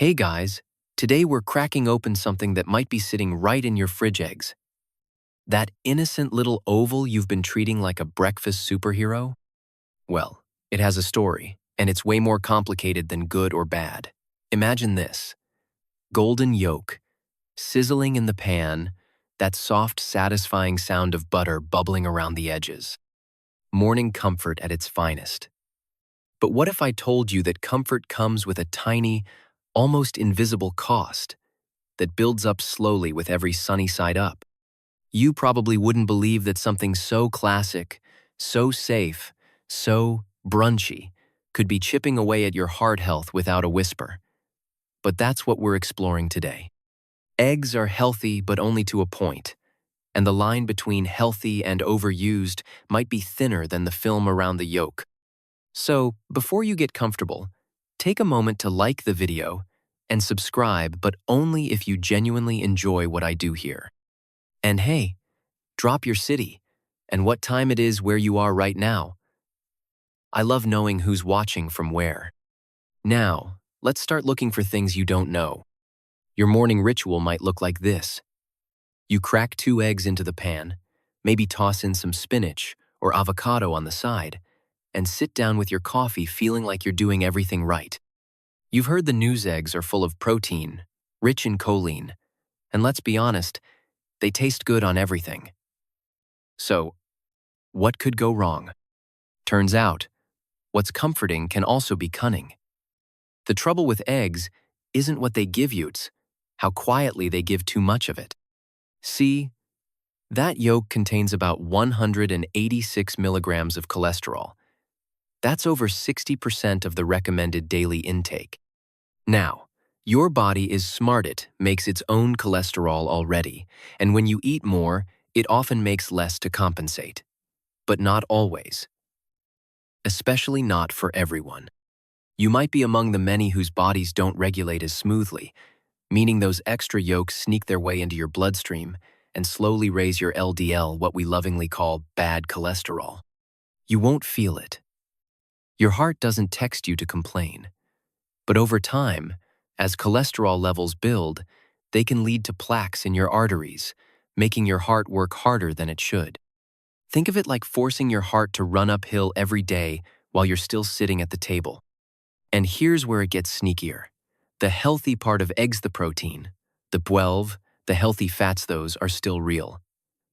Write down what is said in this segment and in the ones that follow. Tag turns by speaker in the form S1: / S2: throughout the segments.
S1: Hey guys, today we're cracking open something that might be sitting right in your fridge eggs. That innocent little oval you've been treating like a breakfast superhero? Well, it has a story, and it's way more complicated than good or bad. Imagine this: golden yolk, sizzling in the pan, that soft, satisfying sound of butter bubbling around the edges. Morning comfort at its finest. But what if I told you that comfort comes with a tiny, almost invisible cost that builds up slowly with every sunny side up? You probably wouldn't believe that something so classic, so safe, so brunchy could be chipping away at your heart health without a whisper. But that's what we're exploring today. Eggs are healthy, but only to a point, and the line between healthy and overused might be thinner than the film around the yolk. So, before you get comfortable, take a moment to like the video and subscribe, but only if you genuinely enjoy what I do here. And hey, drop your city and what time it is where you are right now. I love knowing who's watching from where. Now, let's start looking for things you don't know. Your morning ritual might look like this. You crack 2 eggs into the pan, maybe toss in some spinach or avocado on the side, and sit down with your coffee feeling like you're doing everything right. You've heard the news eggs are full of protein, rich in choline, and let's be honest, they taste good on everything. So, what could go wrong? Turns out, what's comforting can also be cunning. The trouble with eggs isn't what they give you, it's how quietly they give too much of it. See, that yolk contains about 186 milligrams of cholesterol. That's over 60% of the recommended daily intake. Now, your body is smart, it makes its own cholesterol already, and when you eat more, it often makes less to compensate. But not always. Especially not for everyone. You might be among the many whose bodies don't regulate as smoothly, meaning those extra yolks sneak their way into your bloodstream and slowly raise your LDL, what we lovingly call bad cholesterol. You won't feel it. Your heart doesn't text you to complain. But over time, as cholesterol levels build, they can lead to plaques in your arteries, making your heart work harder than it should. Think of it like forcing your heart to run uphill every day while you're still sitting at the table. And here's where it gets sneakier. The healthy part of eggs, the protein, the 12, the healthy fats, those are still real.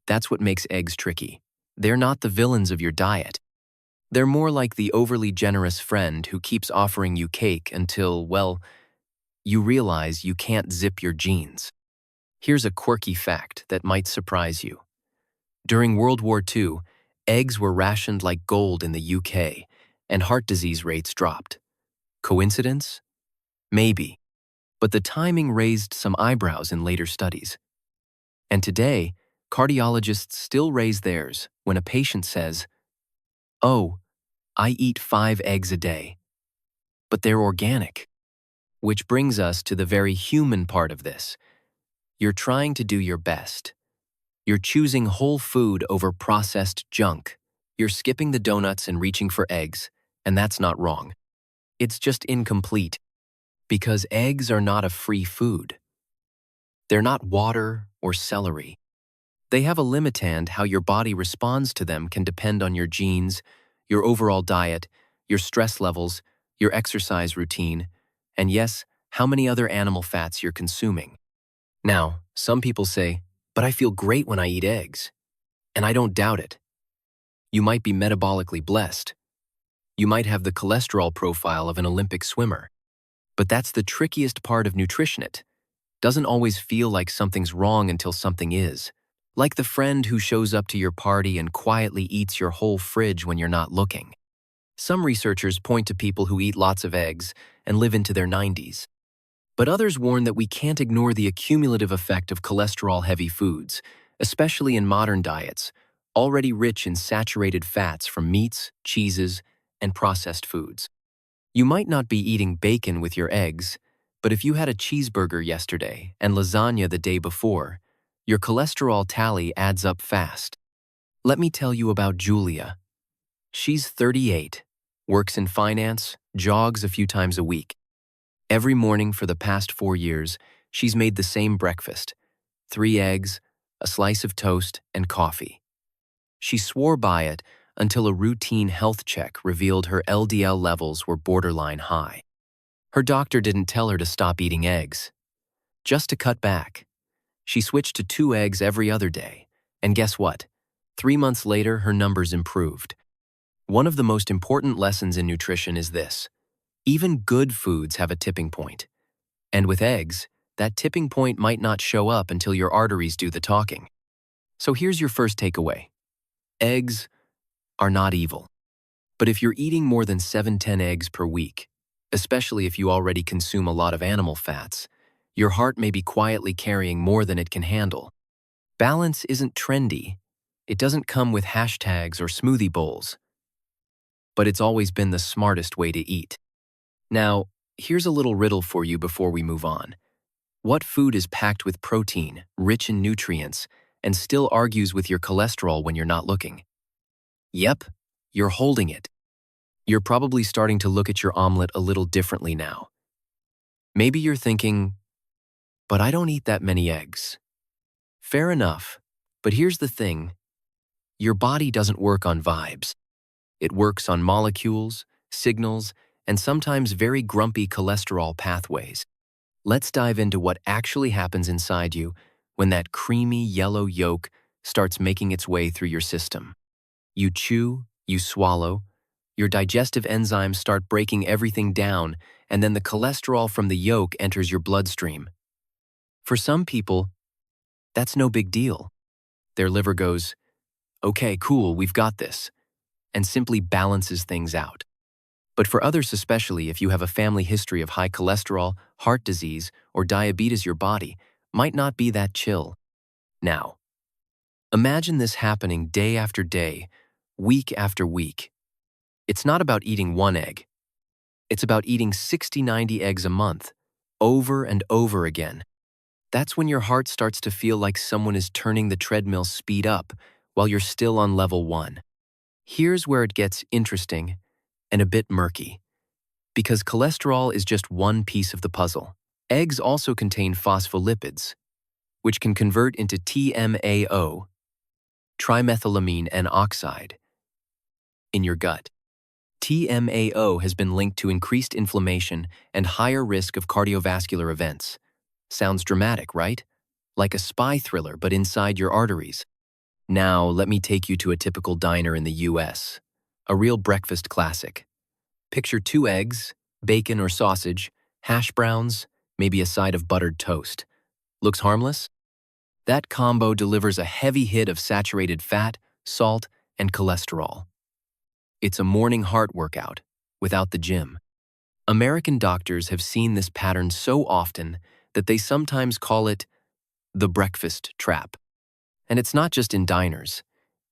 S1: That's what makes eggs tricky. They're not the villains of your diet. They're more like the overly generous friend who keeps offering you cake until, well, you realize you can't zip your jeans. Here's a quirky fact that might surprise you. During World War II, eggs were rationed like gold in the UK, and heart disease rates dropped. Coincidence? Maybe. But the timing raised some eyebrows in later studies. And today, cardiologists still raise theirs when a patient says, "Oh, I eat 5 eggs a day." But they're organic. Which brings us to the very human part of this. You're trying to do your best. You're choosing whole food over processed junk. You're skipping the donuts and reaching for eggs, and that's not wrong. It's just incomplete. Because eggs are not a free food. They're not water or celery. They have a limit, and how your body responds to them can depend on your genes, your overall diet, your stress levels, your exercise routine, and yes, how many other animal fats you're consuming. Now, some people say, "But I feel great when I eat eggs." And I don't doubt it. You might be metabolically blessed. You might have the cholesterol profile of an Olympic swimmer. But that's the trickiest part of nutrition. It doesn't always feel like something's wrong until something is. Like the friend who shows up to your party and quietly eats your whole fridge when you're not looking. Some researchers point to people who eat lots of eggs and live into their 90s. But others warn that we can't ignore the accumulative effect of cholesterol-heavy foods, especially in modern diets, already rich in saturated fats from meats, cheeses, and processed foods. You might not be eating bacon with your eggs, but if you had a cheeseburger yesterday and lasagna the day before, your cholesterol tally adds up fast. Let me tell you about Julia. She's 38, works in finance, jogs a few times a week. Every morning for the past 4 years, she's made the same breakfast: 3 eggs, a slice of toast, and coffee. She swore by it until a routine health check revealed her LDL levels were borderline high. Her doctor didn't tell her to stop eating eggs, just to cut back. She switched to 2 eggs every other day, and guess what? 3 months later, her numbers improved. One of the most important lessons in nutrition is this: even good foods have a tipping point. And with eggs, that tipping point might not show up until your arteries do the talking. So here's your first takeaway. Eggs are not evil. But if you're eating more than 7-10 eggs per week, especially if you already consume a lot of animal fats, your heart may be quietly carrying more than it can handle. Balance isn't trendy. It doesn't come with hashtags or smoothie bowls. But it's always been the smartest way to eat. Now, here's a little riddle for you before we move on. What food is packed with protein, rich in nutrients, and still argues with your cholesterol when you're not looking? Yep, you're holding it. You're probably starting to look at your omelet a little differently now. Maybe you're thinking, but I don't eat that many eggs. Fair enough, but here's the thing. Your body doesn't work on vibes. It works on molecules, signals, and sometimes very grumpy cholesterol pathways. Let's dive into what actually happens inside you when that creamy yellow yolk starts making its way through your system. You chew, you swallow, your digestive enzymes start breaking everything down, and then the cholesterol from the yolk enters your bloodstream. For some people, that's no big deal. Their liver goes, "Okay, cool, we've got this," and simply balances things out. But for others, especially if you have a family history of high cholesterol, heart disease, or diabetes, your body might not be that chill. Now, imagine this happening day after day, week after week. It's not about eating 1 egg. It's about eating 60-90 eggs a month, over and over again. That's when your heart starts to feel like someone is turning the treadmill speed up while you're still on level 1. Here's where it gets interesting and a bit murky, because cholesterol is just one piece of the puzzle. Eggs also contain phospholipids, which can convert into TMAO, trimethylamine N oxide, in your gut. TMAO has been linked to increased inflammation and higher risk of cardiovascular events. Sounds dramatic, right? Like a spy thriller, but inside your arteries. Now, let me take you to a typical diner in the US. A real breakfast classic. Picture 2 eggs, bacon or sausage, hash browns, maybe a side of buttered toast. Looks harmless? That combo delivers a heavy hit of saturated fat, salt, and cholesterol. It's a morning heart workout, without the gym. American doctors have seen this pattern so often that they sometimes call it the breakfast trap. And it's not just in diners.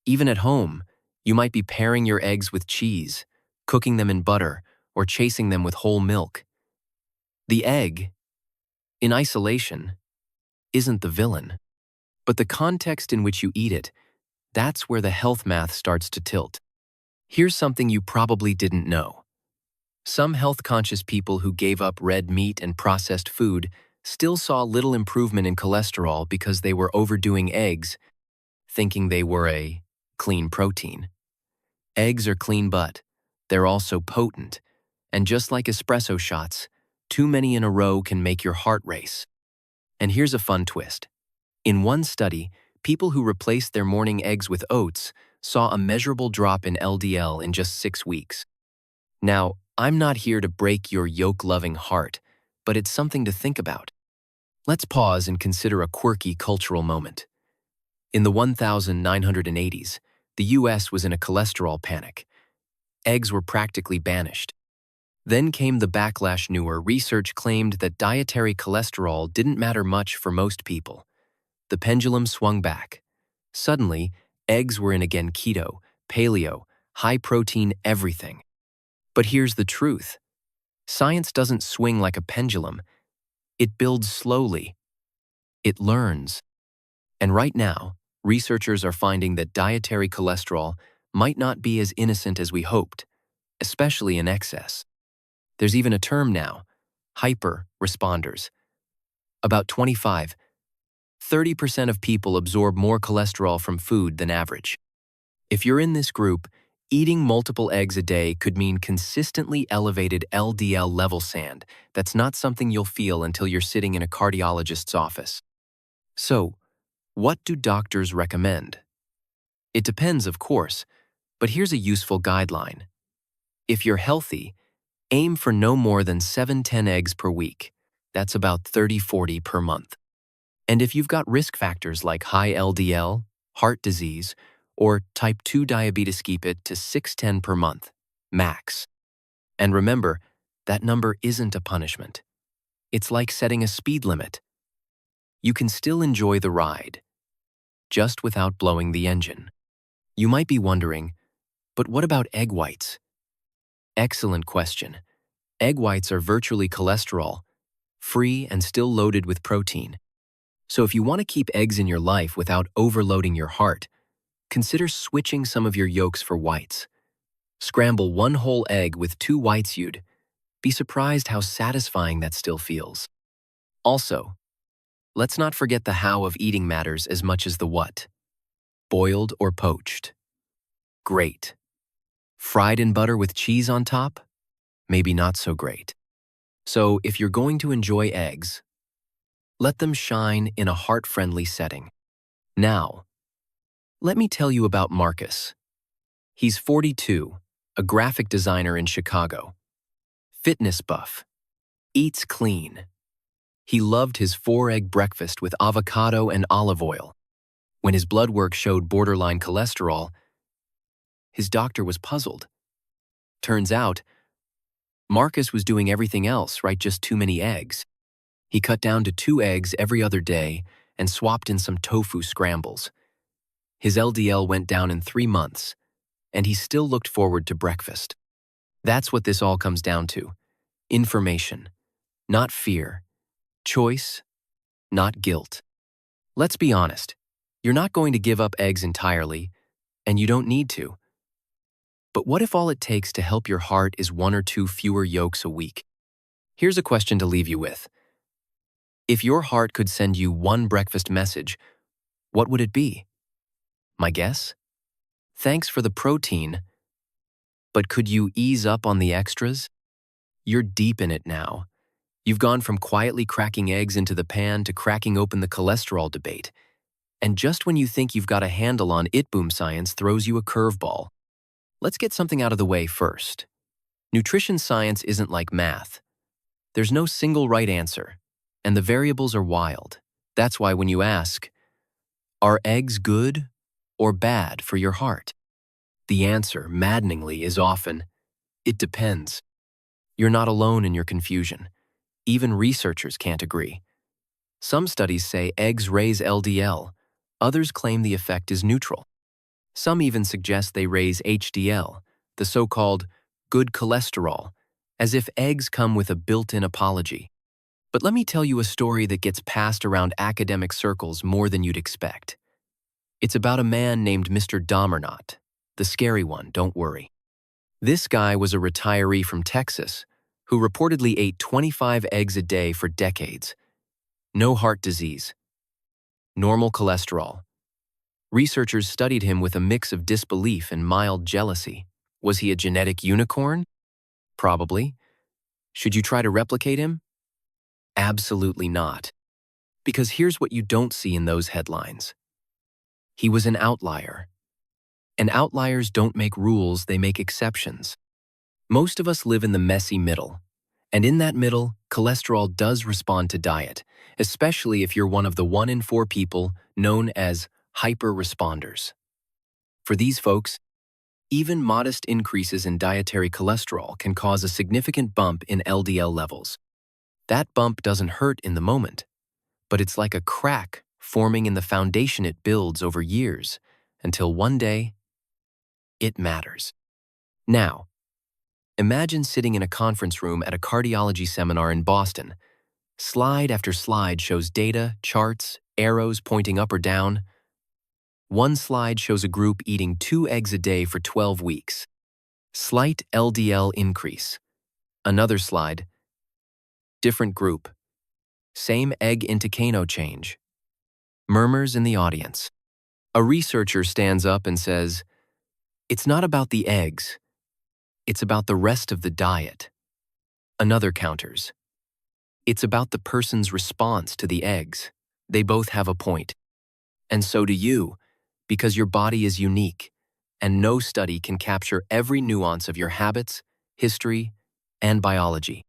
S1: Even at home, you might be pairing your eggs with cheese, cooking them in butter, or chasing them with whole milk. The egg, in isolation, isn't the villain. But the context in which you eat it, that's where the health math starts to tilt. Here's something you probably didn't know. Some health-conscious people who gave up red meat and processed food still saw little improvement in cholesterol because they were overdoing eggs, thinking they were a clean protein. Eggs are clean, but they're also potent. And just like espresso shots, too many in a row can make your heart race. And here's a fun twist. In one study, people who replaced their morning eggs with oats saw a measurable drop in LDL in just 6 weeks. Now, I'm not here to break your yolk-loving heart, but it's something to think about. Let's pause and consider a quirky cultural moment. In the 1980s, the US was in a cholesterol panic. Eggs were practically banished. Then came the backlash. Newer research claimed that dietary cholesterol didn't matter much for most people. The pendulum swung back. Suddenly, eggs were in again: keto, paleo, high protein, everything. But here's the truth. Science doesn't swing like a pendulum. It builds slowly. It learns. And right now, researchers are finding that dietary cholesterol might not be as innocent as we hoped, especially in excess. There's even a term now, hyper responders. About 25–30% of people absorb more cholesterol from food than average. If you're in this group, eating multiple eggs a day could mean consistently elevated LDL level sand. That's not something you'll feel until you're sitting in a cardiologist's office. So, what do doctors recommend? It depends, of course, but here's a useful guideline. If you're healthy, aim for no more than 7–10 eggs per week. That's about 30–40 per month. And if you've got risk factors like high LDL, heart disease, or type 2 diabetes, keep it to 6–10 per month, max. And remember, that number isn't a punishment. It's like setting a speed limit. You can still enjoy the ride, just without blowing the engine. You might be wondering, but what about egg whites? Excellent question. Egg whites are virtually cholesterol-free and still loaded with protein. So if you want to keep eggs in your life without overloading your heart, consider switching some of your yolks for whites. Scramble one whole egg with 2 whites. You'd be surprised how satisfying that still feels. Also, let's not forget the how of eating matters as much as the what. Boiled or poached? Great. Fried in butter with cheese on top? Maybe not so great. So if you're going to enjoy eggs, let them shine in a heart-friendly setting. Now, let me tell you about Marcus. He's 42, a graphic designer in Chicago. Fitness buff. Eats clean. He loved his 4-egg breakfast with avocado and olive oil. When his blood work showed borderline cholesterol, his doctor was puzzled. Turns out, Marcus was doing everything else right, just too many eggs. He cut down to 2 eggs every other day and swapped in some tofu scrambles. His LDL went down in 3 months, and he still looked forward to breakfast. That's what this all comes down to. Information, not fear. Choice, not guilt. Let's be honest. You're not going to give up eggs entirely, and you don't need to. But what if all it takes to help your heart is 1 or 2 fewer yolks a week? Here's a question to leave you with. If your heart could send you one breakfast message, what would it be? My guess? Thanks for the protein, but could you ease up on the extras? You're deep in it now. You've gone from quietly cracking eggs into the pan to cracking open the cholesterol debate. And just when you think you've got a handle on it, boom, science throws you a curveball. Let's get something out of the way first. Nutrition science isn't like math. There's no single right answer, and the variables are wild. That's why when you ask, are eggs good or bad for your heart? The answer, maddeningly, is often, it depends. You're not alone in your confusion. Even researchers can't agree. Some studies say eggs raise LDL. Others claim the effect is neutral. Some even suggest they raise HDL, the so-called good cholesterol, as if eggs come with a built-in apology. But let me tell you a story that gets passed around academic circles more than you'd expect. It's about a man named Mr. Dahmernot. The scary one, don't worry. This guy was a retiree from Texas who reportedly ate 25 eggs a day for decades. No heart disease. Normal cholesterol. Researchers studied him with a mix of disbelief and mild jealousy. Was he a genetic unicorn? Probably. Should you try to replicate him? Absolutely not. Because here's what you don't see in those headlines. He was an outlier. And outliers don't make rules, they make exceptions. Most of us live in the messy middle. And in that middle, cholesterol does respond to diet, especially if you're one of the 1 in 4 people known as hyper-responders. For these folks, even modest increases in dietary cholesterol can cause a significant bump in LDL levels. That bump doesn't hurt in the moment, but it's like a crack forming in the foundation it builds over years, until one day, it matters. Now, imagine sitting in a conference room at a cardiology seminar in Boston. Slide after slide shows data, charts, arrows pointing up or down. One slide shows a group eating 2 eggs a day for 12 weeks. Slight LDL increase. Another slide. different group. Same egg intestino change. Murmurs in the audience. A researcher stands up and says, "It's not about the eggs. It's about the rest of the diet." Another counters, "It's about the person's response to the eggs." They both have a point. And so do you, because your body is unique, and no study can capture every nuance of your habits, history, and biology.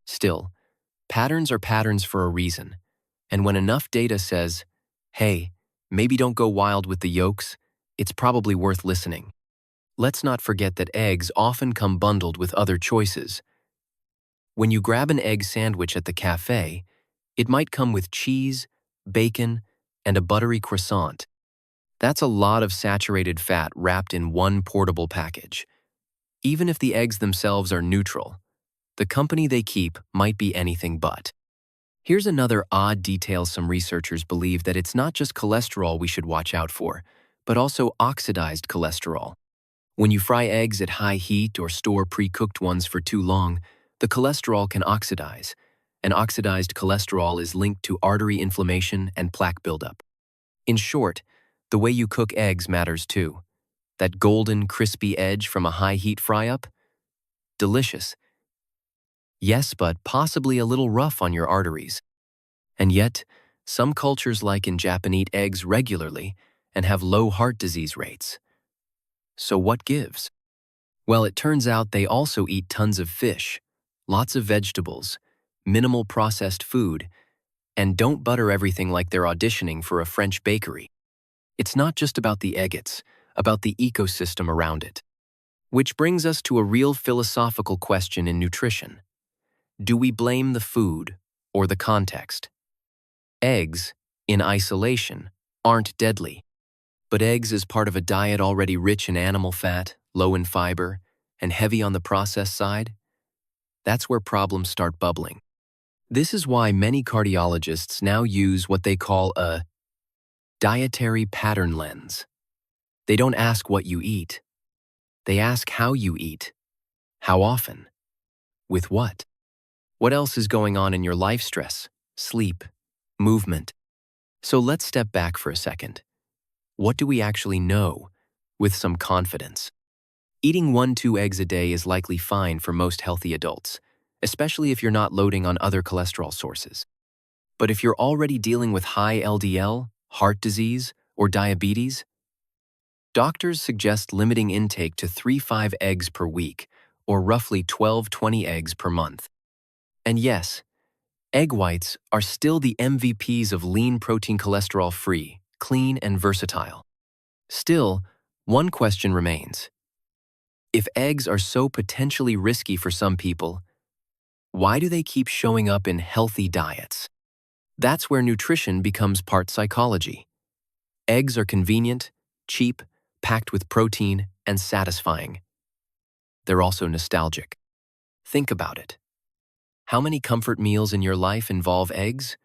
S1: Still, patterns are patterns for a reason, and when enough data says, "Hey, maybe don't go wild with the yolks," it's probably worth listening. Let's not forget that eggs often come bundled with other choices. When you grab an egg sandwich at the cafe, it might come with cheese, bacon, and a buttery croissant. That's a lot of saturated fat wrapped in one portable package. Even if the eggs themselves are neutral, the company they keep might be anything but. Here's another odd detail. Some researchers believe that it's not just cholesterol we should watch out for, but also oxidized cholesterol. When you fry eggs at high heat or store pre-cooked ones for too long, the cholesterol can oxidize, and oxidized cholesterol is linked to artery inflammation and plaque buildup. In short, the way you cook eggs matters too. That golden, crispy edge from a high-heat fry-up? Delicious. Yes, but possibly a little rough on your arteries. And yet, some cultures like in Japan eat eggs regularly and have low heart disease rates. So what gives? Well, it turns out they also eat tons of fish, lots of vegetables, minimal processed food, and don't butter everything like they're auditioning for a French bakery. It's not just about the egg, it's about the ecosystem around it. Which brings us to a real philosophical question in nutrition. Do we blame the food or the context? Eggs, in isolation, aren't deadly. But eggs as part of a diet already rich in animal fat, low in fiber, and heavy on the processed side? That's where problems start bubbling. This is why many cardiologists now use what they call a dietary pattern lens. They don't ask what you eat. They ask how you eat. How often? With what? What else is going on in your life? Stress, sleep, movement. So let's step back for a second. What do we actually know with some confidence? Eating 1-2 eggs a day is likely fine for most healthy adults, especially if you're not loading on other cholesterol sources. But if you're already dealing with high LDL, heart disease, or diabetes, doctors suggest limiting intake to 3-5 eggs per week, or roughly 12-20 eggs per month. And yes, egg whites are still the MVPs of lean protein, cholesterol-free, clean, and versatile. Still, one question remains. If eggs are so potentially risky for some people, why do they keep showing up in healthy diets? That's where nutrition becomes part psychology. Eggs are convenient, cheap, packed with protein, and satisfying. They're also nostalgic. Think about it. How many comfort meals in your life involve eggs?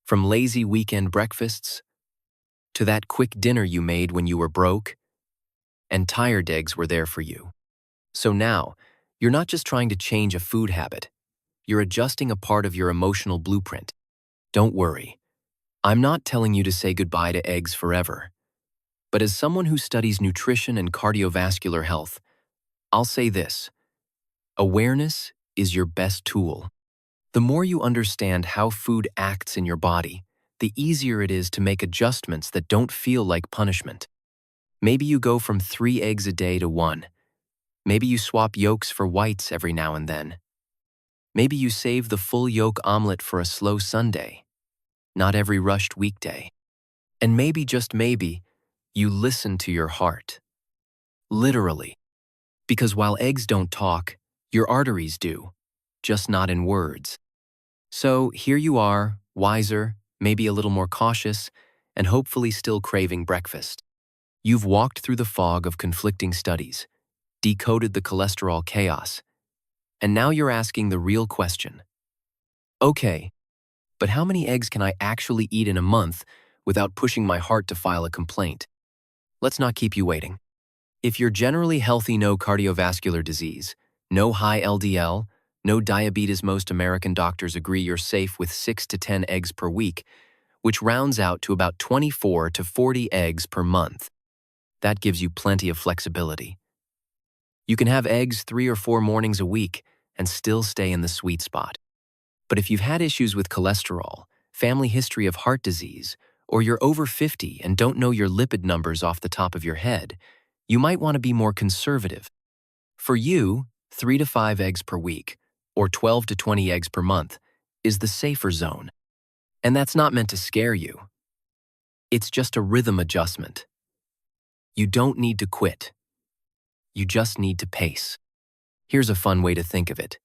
S1: From lazy weekend breakfasts to that quick dinner you made when you were broke, and tired eggs were there for you. So now, you're not just trying to change a food habit, you're adjusting a part of your emotional blueprint. Don't worry, I'm not telling you to say goodbye to eggs forever. But as someone who studies nutrition and cardiovascular health, I'll say this: awareness is your best tool. The more you understand how food acts in your body, the easier it is to make adjustments that don't feel like punishment. Maybe you go from 3 eggs a day to 1. Maybe you swap yolks for whites every now and then. Maybe you save the full yolk omelet for a slow Sunday, not every rushed weekday. And maybe, just maybe, you listen to your heart. Literally. Because while eggs don't talk, your arteries do, just not in words. So here you are, wiser, maybe a little more cautious, and hopefully still craving breakfast. You've walked through the fog of conflicting studies, decoded the cholesterol chaos, and now you're asking the real question. Okay, but how many eggs can I actually eat in a month without pushing my heart to file a complaint? Let's not keep you waiting. If you're generally healthy, no cardiovascular disease, no high LDL, No diabetes. Most American doctors agree you're safe with 6 to 10 eggs per week, which rounds out to about 24 to 40 eggs per month. That gives you plenty of flexibility. You can have eggs 3 or 4 mornings a week and still stay in the sweet spot. But if you've had issues with cholesterol, family history of heart disease, or you're over 50 and don't know your lipid numbers off the top of your head, you might want to be more conservative. For you, 3 to 5 eggs per week, or 12 to 20 eggs per month, is the safer zone. And that's not meant to scare you. It's just a rhythm adjustment. You don't need to quit. You just need to pace. Here's a fun way to think of it.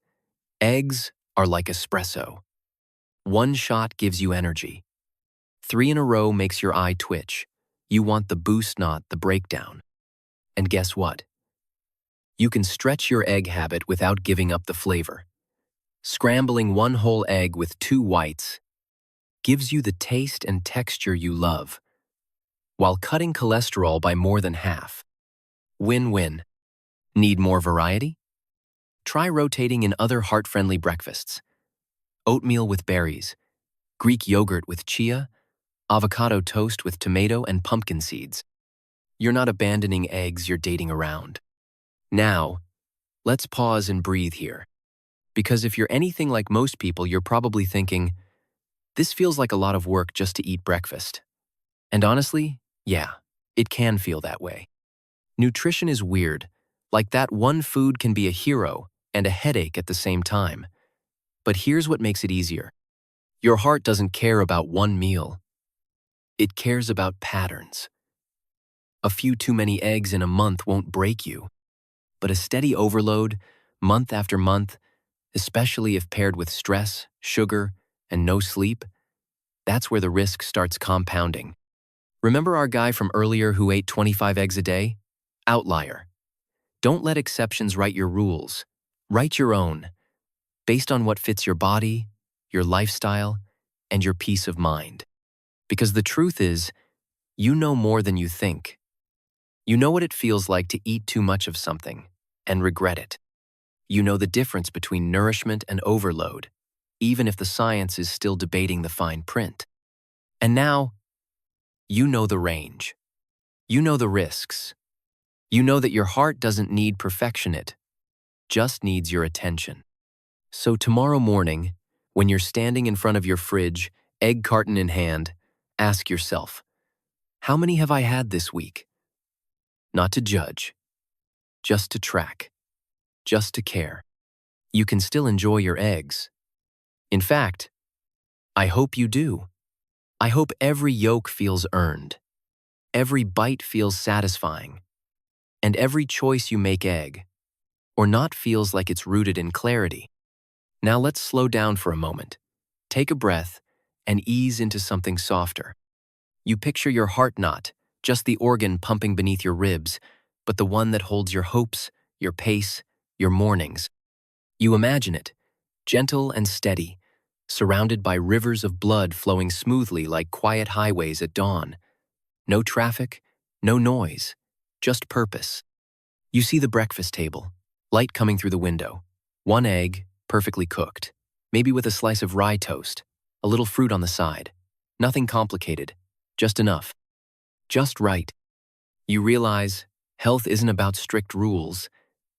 S1: Eggs are like espresso. 1 shot gives you energy. 3 in a row makes your eye twitch. You want the boost, not the breakdown. And guess what? You can stretch your egg habit without giving up the flavor. Scrambling 1 whole egg with 2 whites gives you the taste and texture you love, while cutting cholesterol by more than half. Win-win. Need more variety? Try rotating in other heart-friendly breakfasts. Oatmeal with berries, Greek yogurt with chia, avocado toast with tomato and pumpkin seeds. You're not abandoning eggs, you're dating around. Now, let's pause and breathe here. Because if you're anything like most people, you're probably thinking, this feels like a lot of work just to eat breakfast. And honestly, yeah, it can feel that way. Nutrition is weird. Like that one food can be a hero and a headache at the same time. But here's what makes it easier. Your heart doesn't care about one meal. It cares about patterns. A few too many eggs in a month won't break you. But a steady overload, month after month, especially if paired with stress, sugar, and no sleep, that's where the risk starts compounding. Remember our guy from earlier who ate 25 eggs a day? Outlier. Don't let exceptions write your rules. Write your own, based on what fits your body, your lifestyle, and your peace of mind. Because the truth is, you know more than you think. You know what it feels like to eat too much of something and regret it. You know the difference between nourishment and overload, even if the science is still debating the fine print. And now, you know the range. You know the risks. You know that your heart doesn't need perfection, it just needs your attention. So tomorrow morning, when you're standing in front of your fridge, egg carton in hand, ask yourself, how many have I had this week? Not to judge, just to track, just to care. You can still enjoy your eggs. In fact, I hope you do. I hope every yolk feels earned, every bite feels satisfying, and every choice you make egg or not feels like it's rooted in clarity. Now let's slow down for a moment. Take a breath and ease into something softer. You picture your heart, not just the organ pumping beneath your ribs, but the one that holds your hopes, your pace, your mornings. You imagine it, gentle and steady, surrounded by rivers of blood flowing smoothly like quiet highways at dawn. No traffic, no noise, just purpose. You see the breakfast table, light coming through the window. 1 egg, perfectly cooked, maybe with a slice of rye toast, a little fruit on the side. Nothing complicated, just enough. Just right. You realize health isn't about strict rules,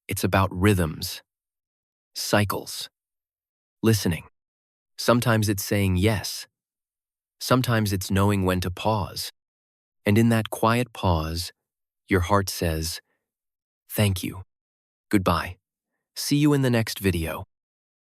S1: it's about rhythms, cycles, listening. Sometimes it's saying yes. Sometimes it's knowing when to pause. And in that quiet pause, your heart says, thank you. Goodbye. See you in the next video.